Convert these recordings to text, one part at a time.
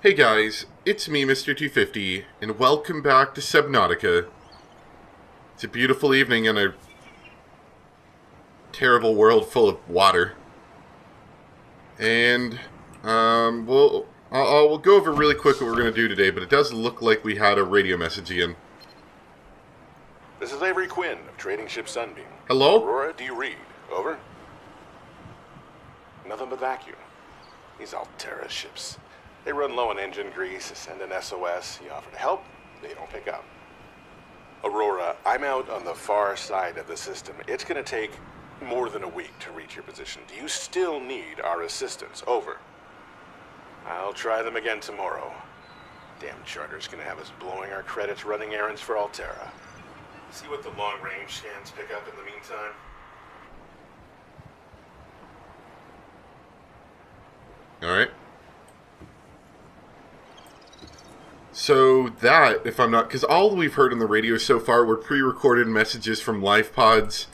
Hey guys, it's me, Mr. 250, and welcome back to Subnautica. It's a beautiful evening in a terrible world full of water. And, we'll go over really quick what we're going to do today, but it does look like we had a radio message again. This is Avery Quinn of Trading Ship Sunbeam. Hello? Aurora, do you read? Over. Nothing but vacuum. These Altera ships. They run low on engine grease, send an SOS, you offer to help, they don't pick up. Aurora, I'm out on the far side of the system. It's gonna take more than a week to reach your position. Do you still need our assistance? Over. I'll try them again tomorrow. Damn charter's gonna have us blowing our credits running errands for Altera. See what the long-range scans pick up in the meantime. Alright. So that, if I'm not... Because all we've heard on the radio so far were pre-recorded messages from life pods.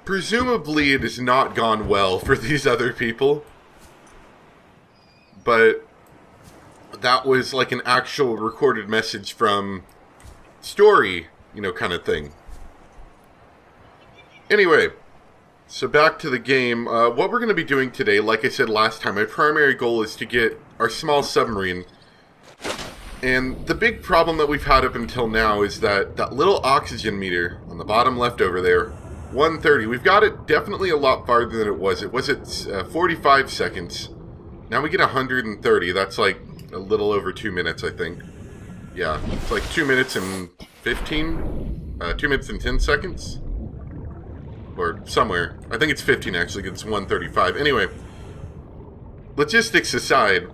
Presumably it has not gone well for these other people. But that was like an actual recorded message from Story, you know, kind of thing. Anyway, so back to the game. What we're going to be doing today, like I said last time, my primary goal is to get our small submarine. And the big problem that we've had up until now is that little oxygen meter on the bottom left over there, 130. We've got it definitely a lot farther than it was. It was at 45 seconds. Now we get 130. That's like a little over 2 minutes, I think. Yeah, it's like 2 minutes and 15? 2 minutes and 10 seconds? Or somewhere. I think it's 15 actually, because it's 135. Anyway, logistics aside,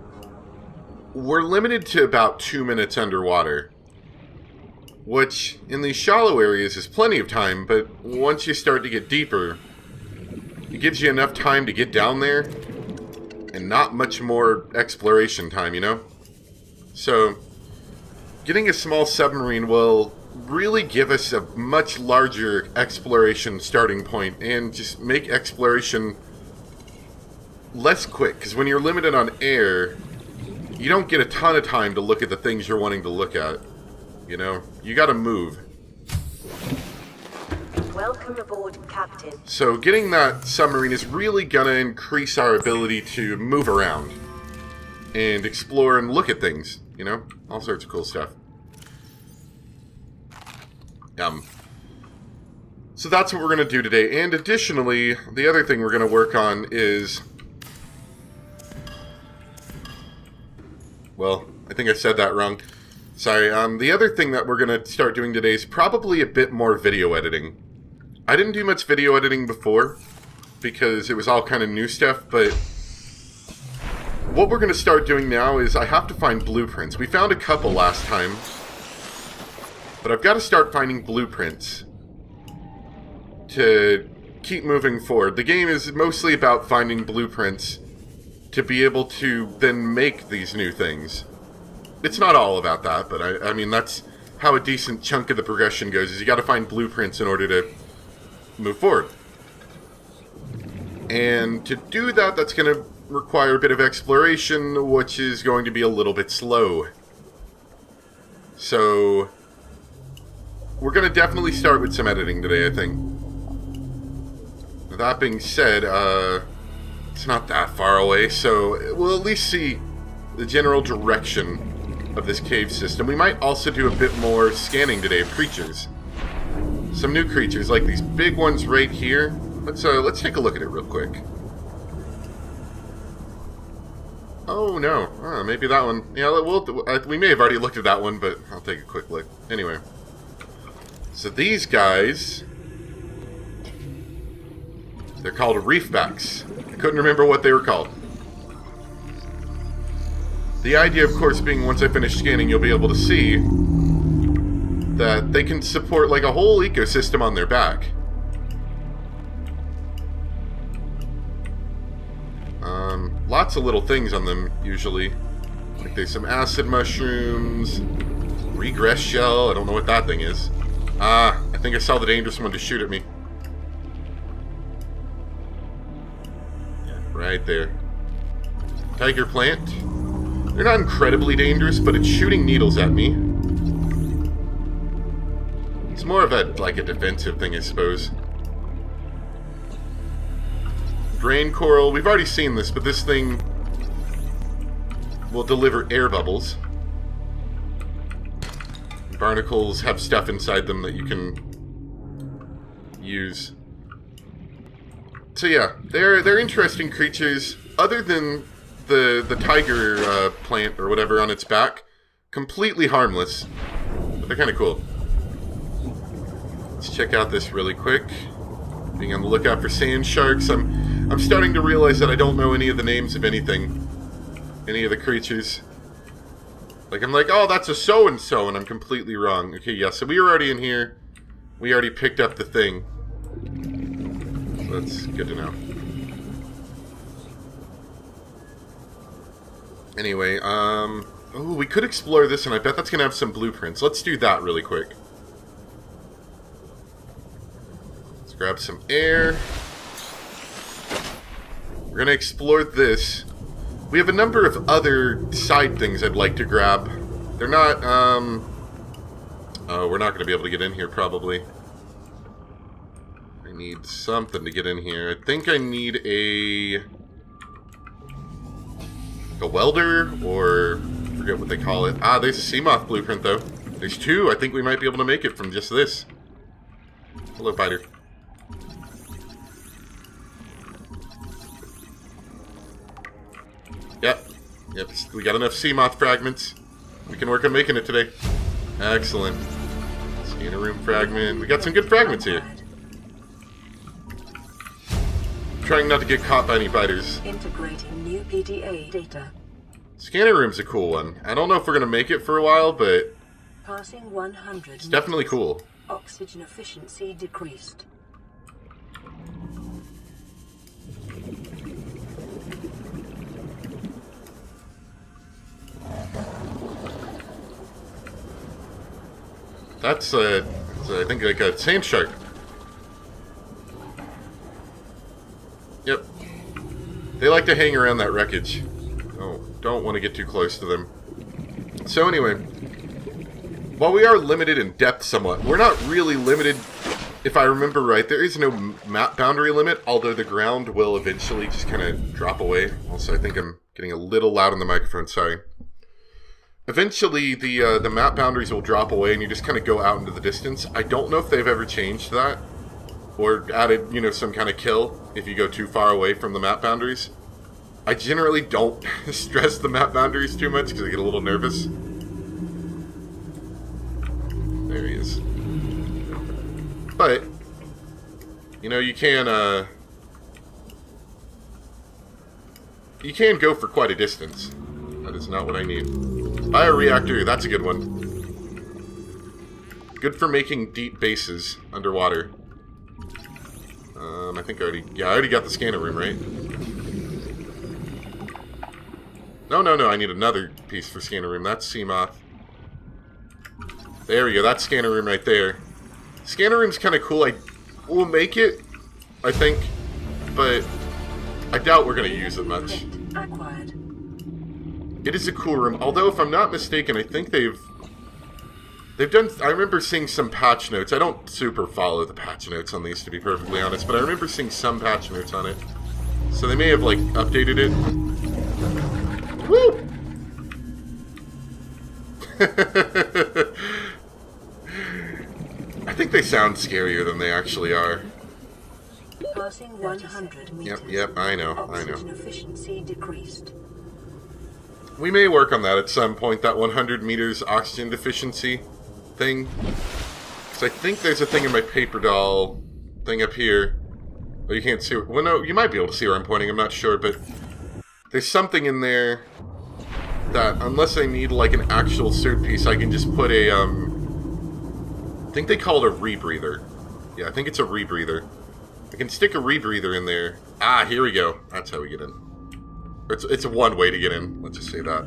we're limited to about 2 minutes underwater, which in these shallow areas is plenty of time, but once you start to get deeper, it gives you enough time to get down there and not much more exploration time, you know? So, getting a small submarine will really give us a much larger exploration starting point and just make exploration less quick, because when you're limited on air, you don't get a ton of time to look at the things you're wanting to look at. You know? You gotta move. Welcome aboard, Captain. So getting that submarine is really gonna increase our ability to move around and explore and look at things. You know? All sorts of cool stuff. So that's what we're gonna do today. And additionally, the other thing we're gonna work on is... Well, I think I said that wrong. Sorry. The other thing that we're going to start doing today is probably a bit more video editing. I didn't do much video editing before because it was all kind of new stuff, but what we're going to start doing now is I have to find blueprints. We found a couple last time, but I've got to start finding blueprints to keep moving forward. The game is mostly about finding blueprints to be able to then make these new things. It's not all about that, but I mean, that's how a decent chunk of the progression goes, is you gotta find blueprints in order to move forward. And to do that, that's gonna require a bit of exploration, which is going to be a little bit slow. So, we're gonna definitely start with some editing today, I think. That being said, it's not that far away, so we'll at least see the general direction of this cave system. We might also do a bit more scanning today of creatures. Some new creatures, like these big ones right here. Let's take a look at it real quick. Oh no, maybe that one. Yeah, we may have already looked at that one, but I'll take a quick look. Anyway, so these guys, they're called reefbacks. I couldn't remember what they were called. The idea, of course, being once I finish scanning, you'll be able to see that they can support like a whole ecosystem on their back. Lots of little things on them, usually. Like there's some acid mushrooms, regress shell, I don't know what that thing is. I think I saw the dangerous one to shoot at me. Right there. Tiger plant. They're not incredibly dangerous, but it's shooting needles at me. It's more of a defensive thing, I suppose. Drain coral. We've already seen this, but this thing will deliver air bubbles. Barnacles have stuff inside them that you can use. So yeah, they're interesting creatures. Other than the tiger plant or whatever on its back, completely harmless. But they're kind of cool. Let's check out this really quick. Being on the lookout for sand sharks. I'm starting to realize that I don't know any of the names of anything. Any of the creatures. Like, I'm like, oh, that's a so-and-so, and I'm completely wrong. Okay, yeah, so we were already in here. We already picked up the thing. So that's good to know. Anyway, oh, we could explore this, and I bet that's going to have some blueprints. Let's do that really quick. Let's grab some air. We're going to explore this. We have a number of other side things I'd like to grab. They're not, oh, we're not going to be able to get in here, probably. I need something to get in here. I think I need a welder, or I forget what they call it. Ah, there's a sea moth blueprint, though. There's two. I think we might be able to make it from just this. Hello, biter. Yep, we got enough sea moth fragments. We can work on making it today. Excellent. Scanner room fragment. We got some good fragments here. Trying not to get caught by any biters. Integrating new PDA data. Scanner room's a cool one. I don't know if we're gonna make it for a while, but Passing 100. It's definitely cool. Oxygen efficiency decreased. That's I think like a sand shark. Yep. They like to hang around that wreckage. Oh, don't want to get too close to them. So anyway, while we are limited in depth somewhat, we're not really limited, if I remember right. There is no map boundary limit, although the ground will eventually just kind of drop away. Also, I think I'm getting a little loud on the microphone, sorry. Eventually, the map boundaries will drop away and you just kind of go out into the distance. I don't know if they've ever changed that, or added, you know, some kind of kill if you go too far away from the map boundaries. I generally don't stress the map boundaries too much because I get a little nervous. There he is. But, you know, you can go for quite a distance. That is not what I need. Bioreactor, that's a good one. Good for making deep bases underwater. I think I already got the scanner room, right? No, I need another piece for scanner room. That's sea moth. There we go, that's scanner room right there. Scanner room's kind of cool. We'll make it, I think, but I doubt we're going to use it much. Acquired. It is a cool room, although if I'm not mistaken, I think they've done, I remember seeing some patch notes. I don't super follow the patch notes on these, to be perfectly honest, but I remember seeing some patch notes on it. So they may have, like, updated it. Woo! I think they sound scarier than they actually are. Passing 100 meters. Yep, I know. Oxygen efficiency decreased. We may work on that at some point, that 100 meters oxygen deficiency thing. Because I think there's a thing in my paper doll thing up here. Oh, you can't see. Well, no, you might be able to see where I'm pointing. I'm not sure, but there's something in there that, unless I need like an actual suit piece, I can just put a I think they call it a rebreather. Yeah, I think it's a rebreather. I can stick a rebreather in there. Ah, here we go. That's how we get in. It's one way to get in. Let's just say that.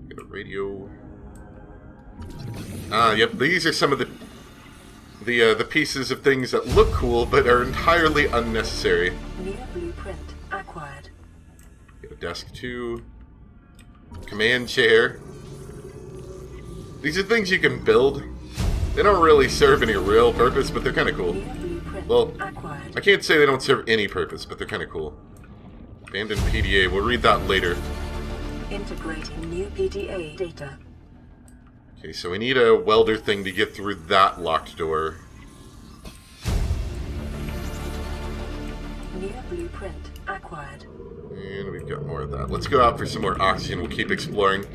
Get a radio. Ah, yep. These are some of the pieces of things that look cool but are entirely unnecessary. New blueprint acquired. Get a desk too. Command chair. These are things you can build. They don't really serve any real purpose, but they're kind of cool. Well, I can't say they don't serve any purpose, but they're kind of cool. Abandoned PDA. We'll read that later. Integrating new PDA data. Okay, so we need a welder thing to get through that locked door. New blueprint acquired. And we've got more of that. Let's go out for some more oxygen. We'll keep exploring.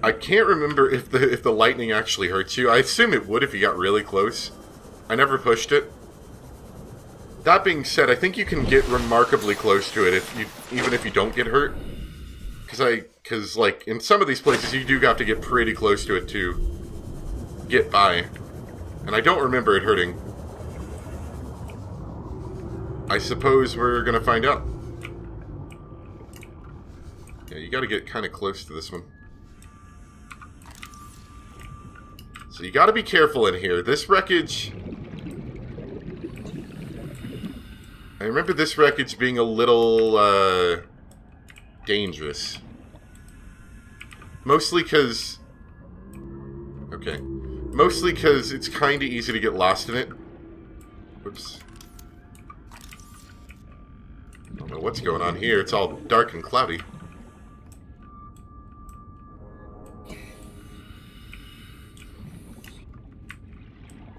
I can't remember if the lightning actually hurts you. I assume it would if you got really close. I never pushed it. That being said, I think you can get remarkably close to it even if you don't get hurt. Because like in some of these places you do have to get pretty close to it to get by. And I don't remember it hurting. I suppose we're gonna find out. Yeah, you gotta get kind of close to this one. So you gotta be careful in here. This wreckage... I remember this wreckage being a little, dangerous. Mostly because... Okay. Mostly because it's kind of easy to get lost in it. Whoops. I don't know what's going on here. It's all dark and cloudy.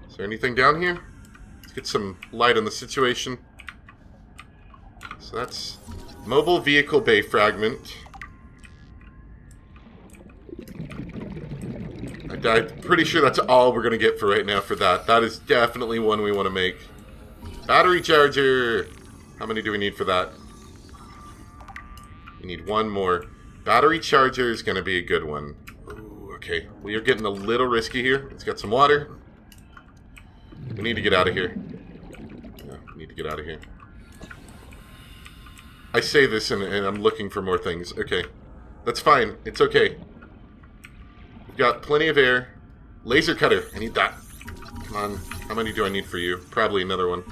Is there anything down here? Let's get some light on the situation. So that's mobile vehicle bay fragment. I'm pretty sure that's all we're going to get for right now for that. That is definitely one we want to make. Battery charger! How many do we need for that? We need one more. Battery charger is going to be a good one. Ooh, okay. We are getting a little risky here. Let's get some water. We need to get out of here. Yeah, we need to get out of here. I say this and I'm looking for more things. Okay. That's fine. It's okay. We've got plenty of air. Laser cutter. I need that. Come on. How many do I need for you? Probably another one.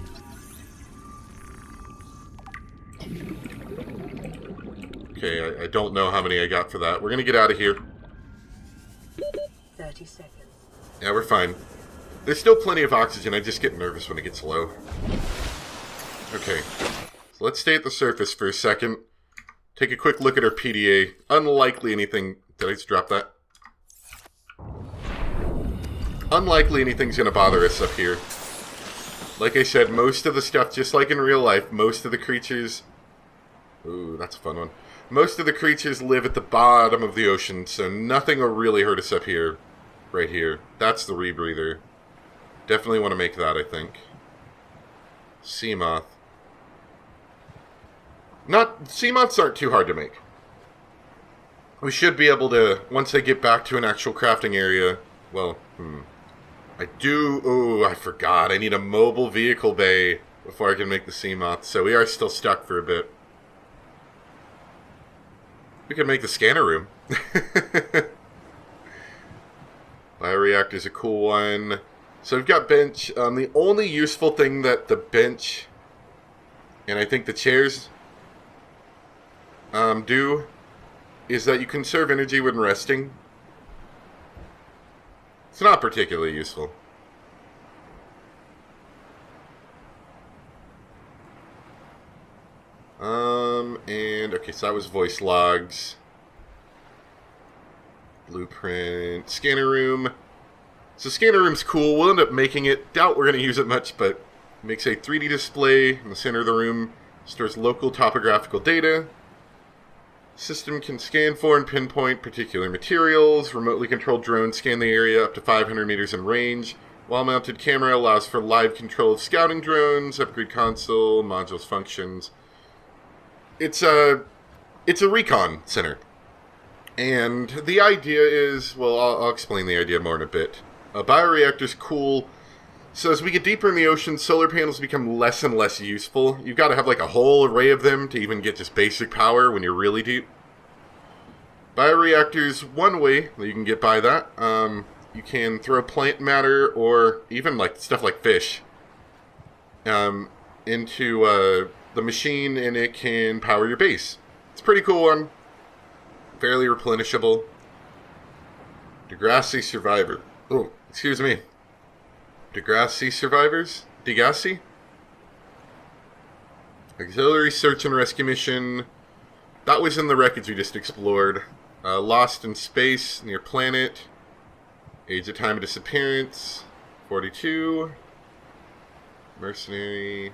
Okay, I don't know how many I got for that. We're going to get out of here. 30 seconds. Yeah, we're fine. There's still plenty of oxygen. I just get nervous when it gets low. Okay. So let's stay at the surface for a second. Take a quick look at our PDA. Unlikely anything... Did I just drop that? Unlikely anything's going to bother us up here. Like I said, most of the stuff, just like in real life, most of the creatures... Ooh, that's a fun one. Most of the creatures live at the bottom of the ocean, so nothing will really hurt us up here. Right here. That's the rebreather. Definitely want to make that, I think. Sea moth. Sea moths aren't too hard to make. We should be able to, once I get back to an actual crafting area, well, I do, oh, I forgot. I need a mobile vehicle bay before I can make the sea moth, so we are still stuck for a bit. We could make the scanner room. Bioreactor's a cool one. So we've got bench. The only useful thing that the bench and I think the chairs do is that you conserve energy when resting. It's not particularly useful. And okay, so that was voice logs. Blueprint, scanner room. So scanner room's cool. We'll end up making it. Doubt we're going to use it much, but it makes a 3D display in the center of the room. Stores local topographical data. System can scan for and pinpoint particular materials. Remotely controlled drones scan the area up to 500 meters in range. Wall-mounted camera allows for live control of scouting drones. Upgrade console, modules, functions. It's a recon center. And the idea is, well, I'll explain the idea more in a bit. A bioreactor's cool. So as we get deeper in the ocean, solar panels become less and less useful. You've got to have like a whole array of them to even get just basic power when you're really deep. Bioreactors, one way that you can get by that. You can throw plant matter or even like stuff like fish into the machine, and it can power your base. It's a pretty cool one. Fairly replenishable. Degrassi Survivor. Oh, excuse me. Degrassi Survivors? Degrassi? Auxiliary Search and Rescue Mission. That was in the wreckage we just explored. Lost in Space, Near Planet. Age of Time of Disappearance. 42. Mercenary.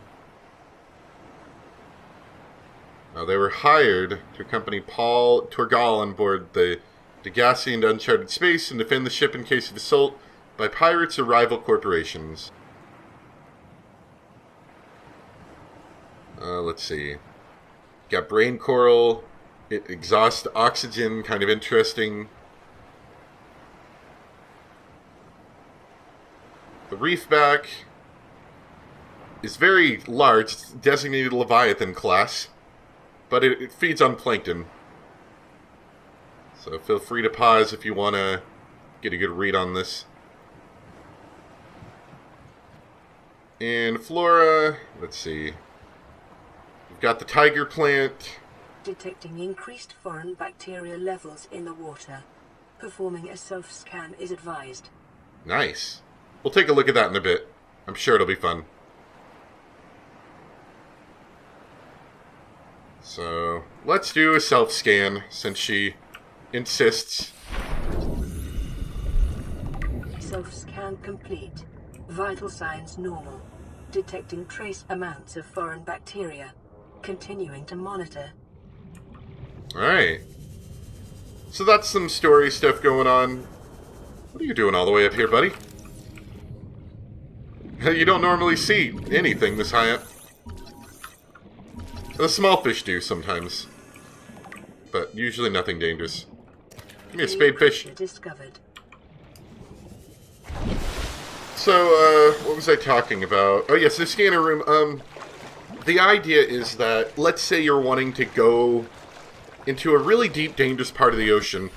They were hired to accompany Paul Torgal on board the Degrassi into uncharted space and defend the ship in case of assault by pirates or rival corporations. Let's see. Got brain coral. It exhausts oxygen. Kind of interesting. The reefback is very large. It's designated Leviathan class. But it feeds on plankton. So feel free to pause if you want to get a good read on this. And flora, let's see. We've got the tiger plant. Detecting increased foreign bacteria levels in the water. Performing a self-scan is advised. Nice. We'll take a look at that in a bit. I'm sure it'll be fun. So, let's do a self-scan, since she insists. Self-scan complete. Vital signs normal. Detecting trace amounts of foreign bacteria. Continuing to monitor. Alright. So that's some story stuff going on. What are you doing all the way up here, buddy? You don't normally see anything this high up. The small fish do sometimes, but usually nothing dangerous. Give me a spadefish. Discovered. So, what was I talking about? Oh yes, the scanner room. The idea is that, let's say you're wanting to go into a really deep, dangerous part of the ocean.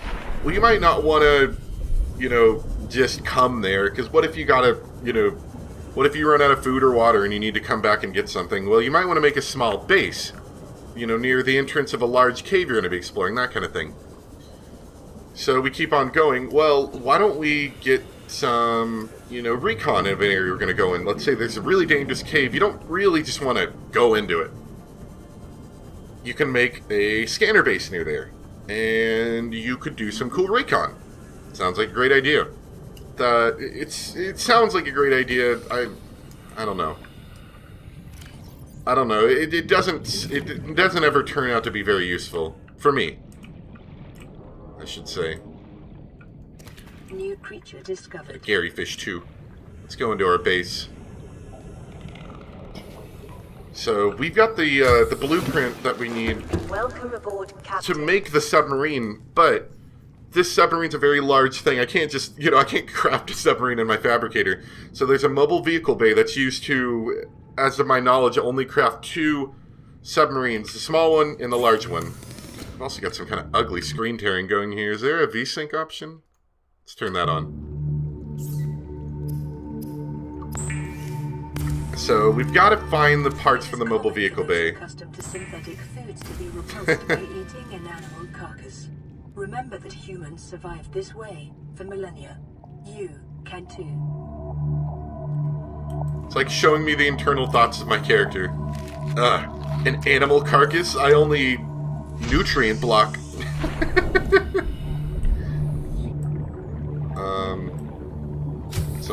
Well, you might not want to, just come there, because what if you gotta, what if you run out of food or water and you need to come back and get something? Well, you might want to make a small base, near the entrance of a large cave you're going to be exploring, that kind of thing. So we keep on going. Well, why don't we get some, recon of an area we're going to go in? Let's say there's a really dangerous cave. You don't really just want to go into it. You can make a scanner base near there, and you could do some cool recon. Sounds like a great idea. It sounds like a great idea. I don't know. It doesn't ever turn out to be very useful for me, I should say. New creature discovered. Gary Fish 2. Let's go into our base. So we've got the blueprint that we need Welcome aboard, Captain. to make the submarine, but this submarine's a very large thing. I can't just, I can't craft a submarine in my fabricator. So there's a mobile vehicle bay that's used to, as of my knowledge, only craft 2 submarines. The small one and the large one. I've also got some kind of ugly screen tearing going here. Is there a VSync option? Let's turn that on. So we've got to find the parts for the mobile vehicle bay. Accustomed to synthetic foods to be repulsed by eating an animal carcass. Remember that humans survived this way for millennia. You can too. It's like showing me the internal thoughts of my character. An animal carcass? I only nutrient block.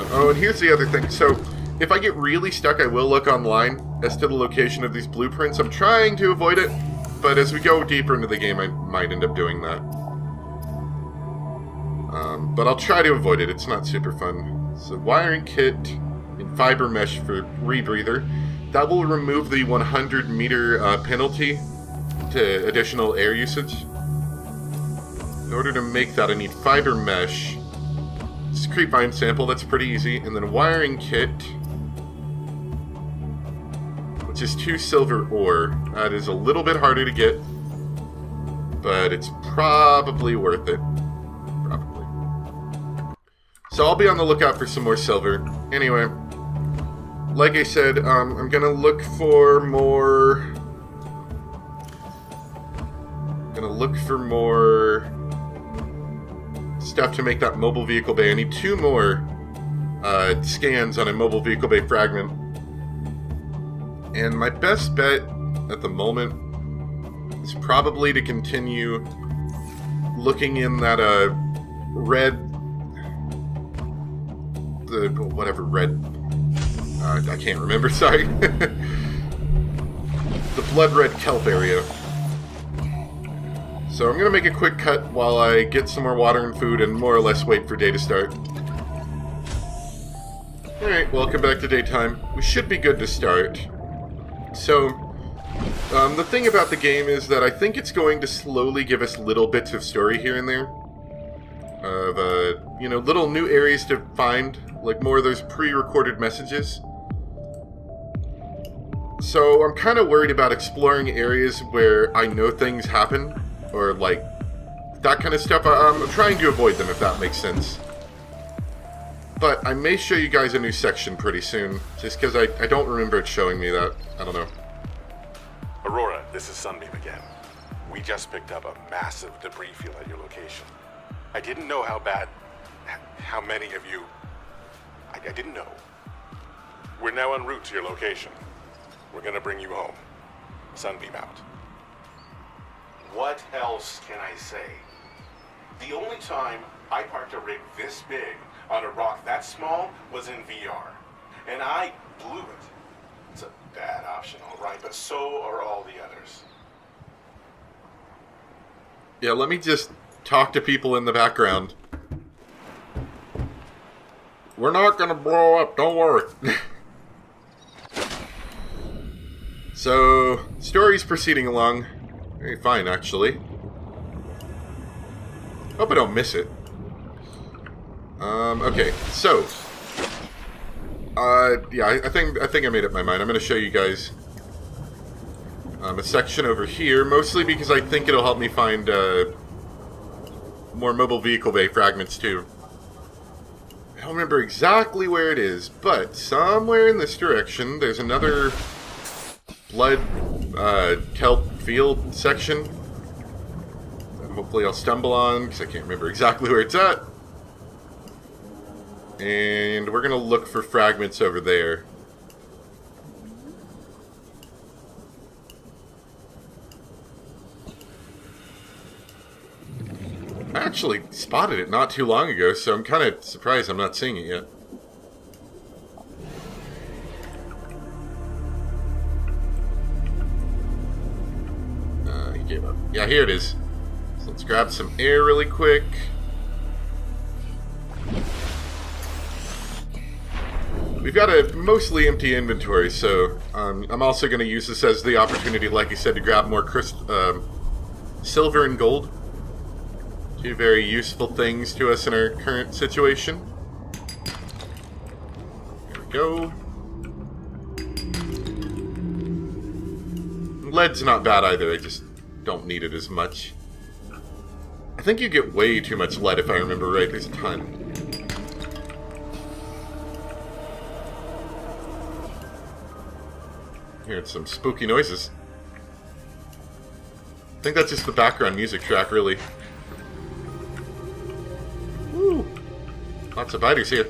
Oh, and here's the other thing. So, if I get really stuck, I will look online as to the location of these blueprints. I'm trying to avoid it, but as we go deeper into the game, I might end up doing that. But I'll try to avoid it. It's not super fun. So, wiring kit in fiber mesh for rebreather. That will remove the 100-meter penalty to additional air usage. In order to make that, I need fiber mesh. Just creepvine sample, that's pretty easy. And then a wiring kit, which is 2 silver ore. That is a little bit harder to get, but it's probably worth it. Probably. So I'll be on the lookout for some more silver. Anyway, like I said, I'm gonna look for more look for more stuff to make that mobile vehicle bay. I need 2 more scans on a mobile vehicle bay fragment. And my best bet at the moment is probably to continue looking in that red, I can't remember, sorry. The blood red kelp area. So I'm going to make a quick cut while I get some more water and food and more or less wait for day to start. Alright, welcome back to daytime. We should be good to start. So, the thing about the game is that I think it's going to slowly give us little bits of story here and there. Of, little new areas to find, like more of those pre-recorded messages. So I'm kind of worried about exploring areas where I know things happen, or like that kind of stuff. I'm trying to avoid them, if that makes sense. But I may show you guys a new section pretty soon, just because I don't remember it showing me that. I don't know. Aurora, this is Sunbeam again. We just picked up a massive debris field at your location. I didn't know how many of you... I didn't know. We're now en route to your location. We're gonna bring you home. Sunbeam out. What else can I say? The only time I parked a rig this big on a rock that small was in VR. And I blew it. It's a bad option, alright, but so are all the others. Yeah, let me just talk to people in the background. We're not gonna blow up, don't worry. So, story's proceeding along. Very fine, actually. Hope I don't miss it. Okay, so... yeah, I think I made up my mind. I'm gonna show you guys a section over here, mostly because I think it'll help me find more mobile vehicle bay fragments, too. I don't remember exactly where it is, but somewhere in this direction, there's another blood kelp field section that hopefully I'll stumble on, because I can't remember exactly where it's at. And we're going to look for fragments over there. I actually spotted it not too long ago, so I'm kind of surprised I'm not seeing it yet. He gave up. Yeah, here it is. So let's grab some air really quick. We've got a mostly empty inventory, so I'm also going to use this as the opportunity, like I said, to grab more silver and gold. 2 very useful things to us in our current situation. There we go. Lead's not bad either, I just don't need it as much. I think you get way too much lead if I remember right, there's a ton. Hearing some spooky noises. I think that's just the background music track, really. Woo! Lots of biters here.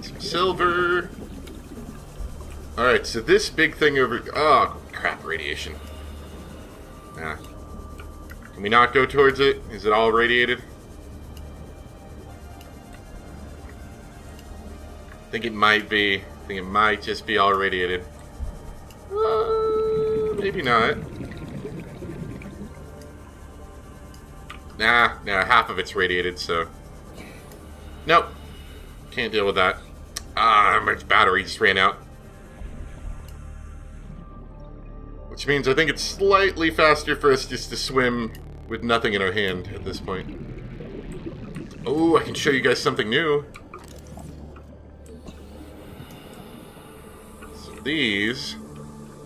Some silver. Alright, so this big thing over... Oh, crap, radiation. Nah. Can we not go towards it? Is it all radiated? I think it might be. I think it might just be all radiated. Maybe not. Nah, half of it's radiated, so... Nope. Can't deal with that. Ah, my battery just ran out. Which means I think it's slightly faster for us just to swim with nothing in our hand at this point. Oh, I can show you guys something new. So these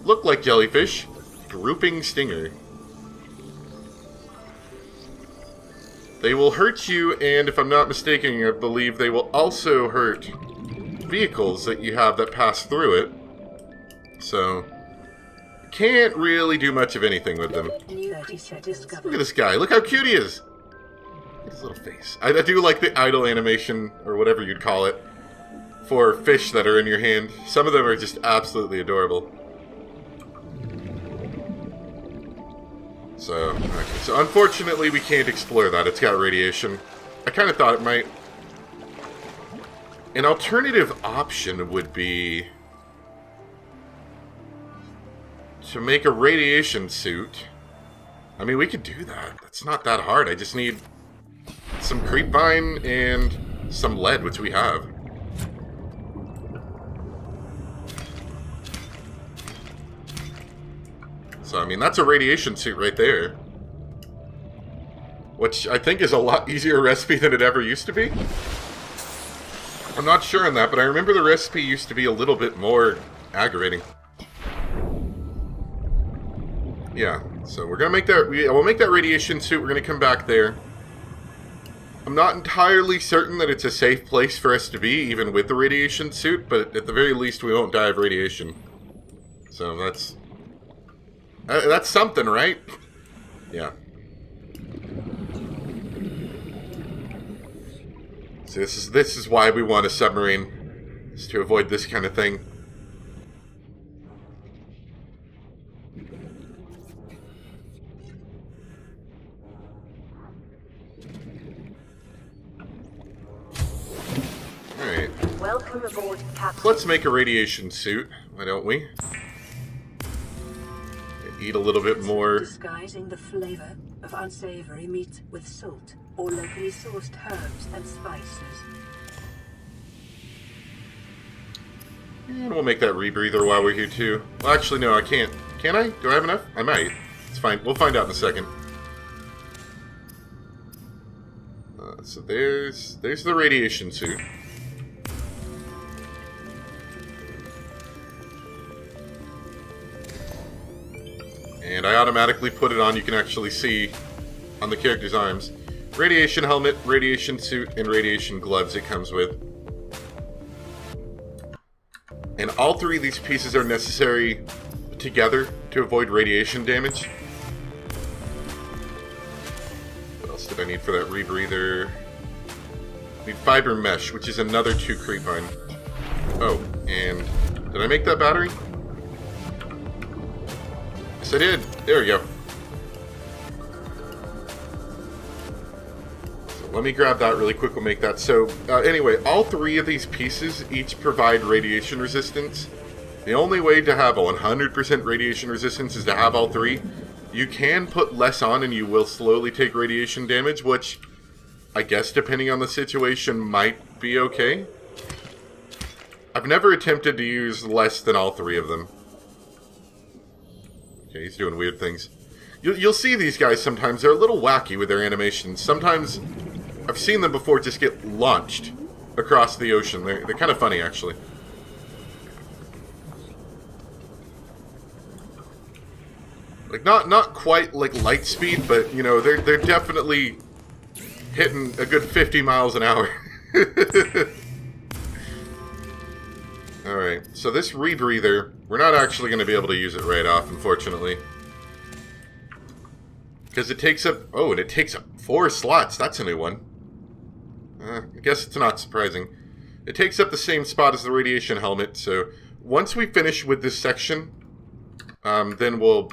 look like jellyfish. Drooping stinger. They will hurt you, and if I'm not mistaken, I believe they will also hurt vehicles that you have that pass through it. So... can't really do much of anything with them. New ready to discover. Look at this guy. Look how cute he is. Look at his little face. I do like the idle animation, or whatever you'd call it, for fish that are in your hand. Some of them are just absolutely adorable. So, okay. So unfortunately we can't explore that. It's got radiation. I kind of thought it might. An alternative option would be to make a radiation suit. I mean, we could do that. That's not that hard. I just need some creepvine and some lead, which we have. So, I mean, that's a radiation suit right there. Which I think is a lot easier recipe than it ever used to be. I'm not sure on that, but I remember the recipe used to be a little bit more aggravating. Yeah, so we're gonna make that. We'll make that radiation suit. We're gonna come back there. I'm not entirely certain that it's a safe place for us to be, even with the radiation suit. But at the very least, we won't die of radiation. So that's something, right? Yeah. So this is why we want a submarine, is to avoid this kind of thing. Alright. Welcome aboard, Captain. Let's make a radiation suit, why don't we? Eat a little bit more. Disguising the flavor of unsavory meat with salt or locally sourced herbs and spices. And we'll make that rebreather while we're here too. Well, actually, no, I can't. Can I? Do I have enough? I might. It's fine. We'll find out in a second. So there's the radiation suit. And I automatically put it on. You can actually see on the character's arms. Radiation helmet, radiation suit, and radiation gloves it comes with. And all three of these pieces are necessary together to avoid radiation damage. What else did I need for that rebreather? I need fiber mesh, which is another 2 creepvine. Oh, and did I make that battery? Yes, I did. There we go. So let me grab that really quick. We'll make that. So anyway, all three of these pieces each provide radiation resistance. The only way to have a 100% radiation resistance is to have all three. You can put less on and you will slowly take radiation damage, which I guess depending on the situation might be okay. I've never attempted to use less than all three of them. Okay, he's doing weird things. You'll see these guys sometimes. They're a little wacky with their animations. Sometimes, I've seen them before just get launched across the ocean. They're kind of funny, actually. Like, not quite like light speed, but, you know, they're definitely hitting a good 50 miles an hour. Alright, so this rebreather, we're not actually going to be able to use it right off, unfortunately. Because it takes up... Oh, and it takes up 4 slots. That's a new one. I guess it's not surprising. It takes up the same spot as the radiation helmet, so once we finish with this section, then we'll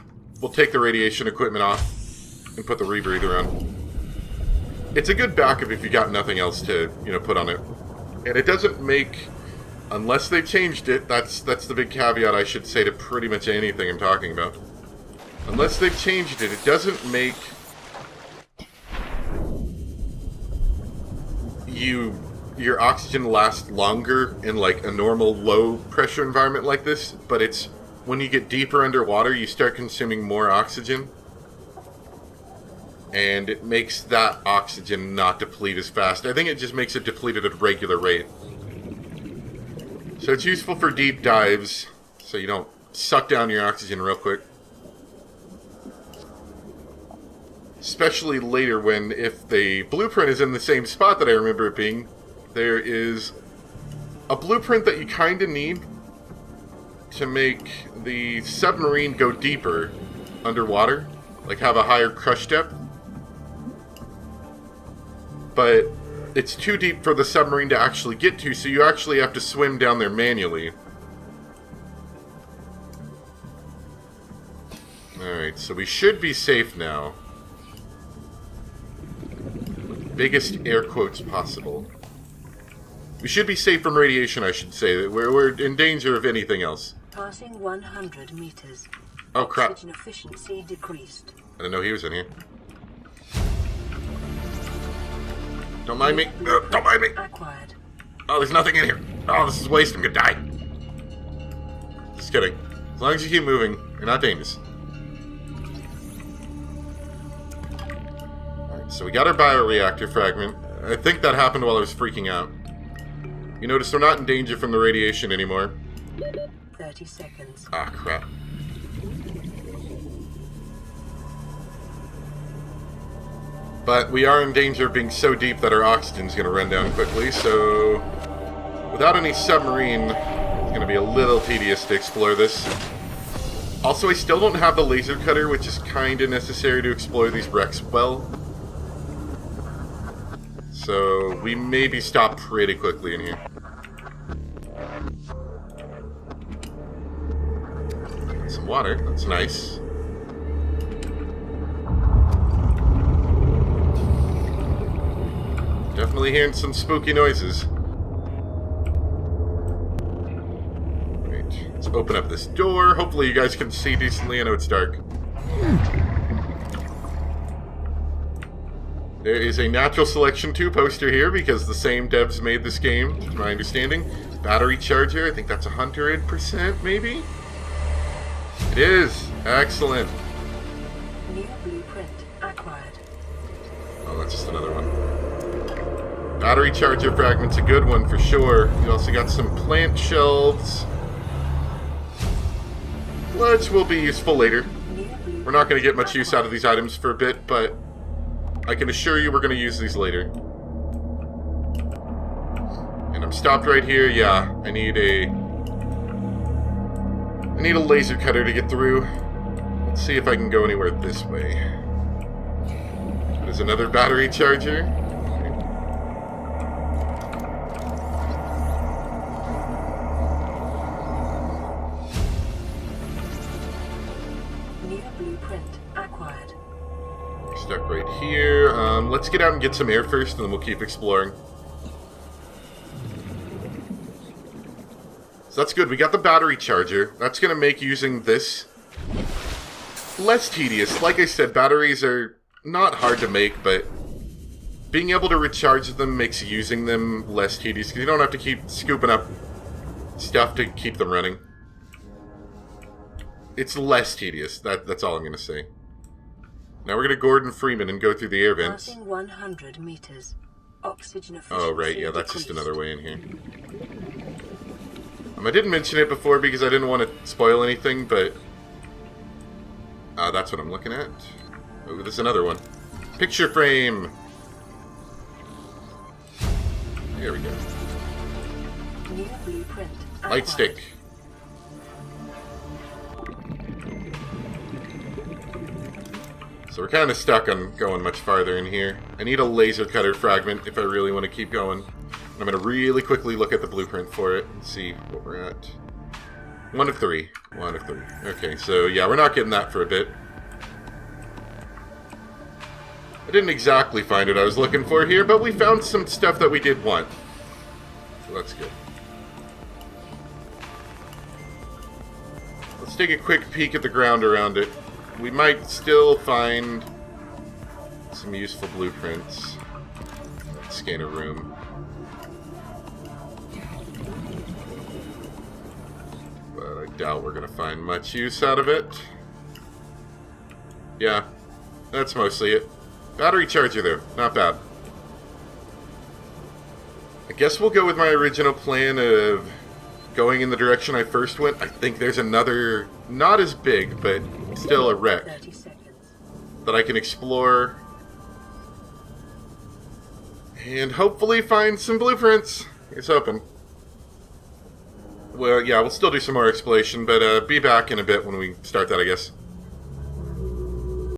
take the radiation equipment off and put the rebreather on. It's a good backup if you got nothing else to, you know, put on it. And it doesn't make... Unless they've changed it, that's the big caveat I should say to pretty much anything I'm talking about. Unless they've changed it, it doesn't make your oxygen last longer in like a normal low pressure environment like this, but it's when you get deeper underwater, you start consuming more oxygen. And it makes that oxygen not deplete as fast. I think it just makes it deplete at a regular rate. So it's useful for deep dives, so you don't suck down your oxygen real quick. Especially later when, if the blueprint is in the same spot that I remember it being, there is a blueprint that you kind of need to make the submarine go deeper underwater. like have a higher crush depth. But it's too deep for the submarine to actually get to, so you actually have to swim down there manually. Alright, so we should be safe now. Biggest air quotes possible. We should be safe from radiation, I should say. We're in danger of anything else. Passing 100 meters. Oh, crap. Oxygen efficiency decreased. I didn't know he was in here. Don't mind me. Don't mind me. Acquired. Oh, there's nothing in here. Oh, this is waste. I'm gonna die. Just kidding. As long as you keep moving, you're not dangerous. Alright, so we got our bioreactor fragment. I think that happened while I was freaking out. You notice we're not in danger from the radiation anymore. 30 seconds. Ah, crap. But we are in danger of being so deep that our oxygen's going to run down quickly, so without any submarine, it's going to be a little tedious to explore this. Also, I still don't have the laser cutter, which is kind of necessary to explore these wrecks well. So we maybe stop pretty quickly in here. Some water, that's nice. Definitely hearing some spooky noises. Right, let's open up this door. Hopefully you guys can see decently. I know it's dark. There is a Natural Selection 2 poster here because the same devs made this game, to my understanding. Battery charger, I think that's 100%, maybe? It is! Excellent! New blueprint acquired. Oh, that's just another one. Battery charger fragment's a good one for sure. You also got some plant shelves, which will be useful later. We're not going to get much use out of these items for a bit, but I can assure you we're going to use these later. And I'm stopped right here. Yeah, I need a laser cutter to get through. Let's see if I can go anywhere this way. There's another battery charger. New blueprint acquired. We're stuck right here. Let's get out and get some air first, and then we'll keep exploring. So that's good. We got the battery charger. That's going to make using this less tedious. Like I said, batteries are not hard to make, but being able to recharge them makes using them less tedious, because you don't have to keep scooping up stuff to keep them running. It's less tedious. That's all I'm going to say. Now we're going to Gordon Freeman and go through the air vents. Passing 100 meters. Oxygen efficiency Oh, right. Yeah, that's just decreased. another way in here. I didn't mention it before because I didn't want to spoil anything, but that's what I'm looking at. Oh, there's another one. Picture frame. There we go. New blueprint Light acquired. stick. So we're kind of stuck on going much farther in here. I need a laser cutter fragment if I really want to keep going. I'm going to really quickly look at the blueprint for it and see what we're at. 1 of 3. 1 of 3. Okay, so yeah, we're not getting that for a bit. I didn't exactly find what I was looking for here, but we found some stuff that we did want. So that's good. Let's take a quick peek at the ground around it. We might still find some useful blueprints. Let's scan a room. But I doubt we're going to find much use out of it. Yeah, that's mostly it. Battery charger though, not bad. I guess we'll go with my original plan of going in the direction I first went. I think there's another, not as big, but still a wreck 30 seconds. that I can explore and hopefully find some blueprints. It's open. Well, yeah, we'll still do some more exploration, but be back in a bit when we start that, I guess.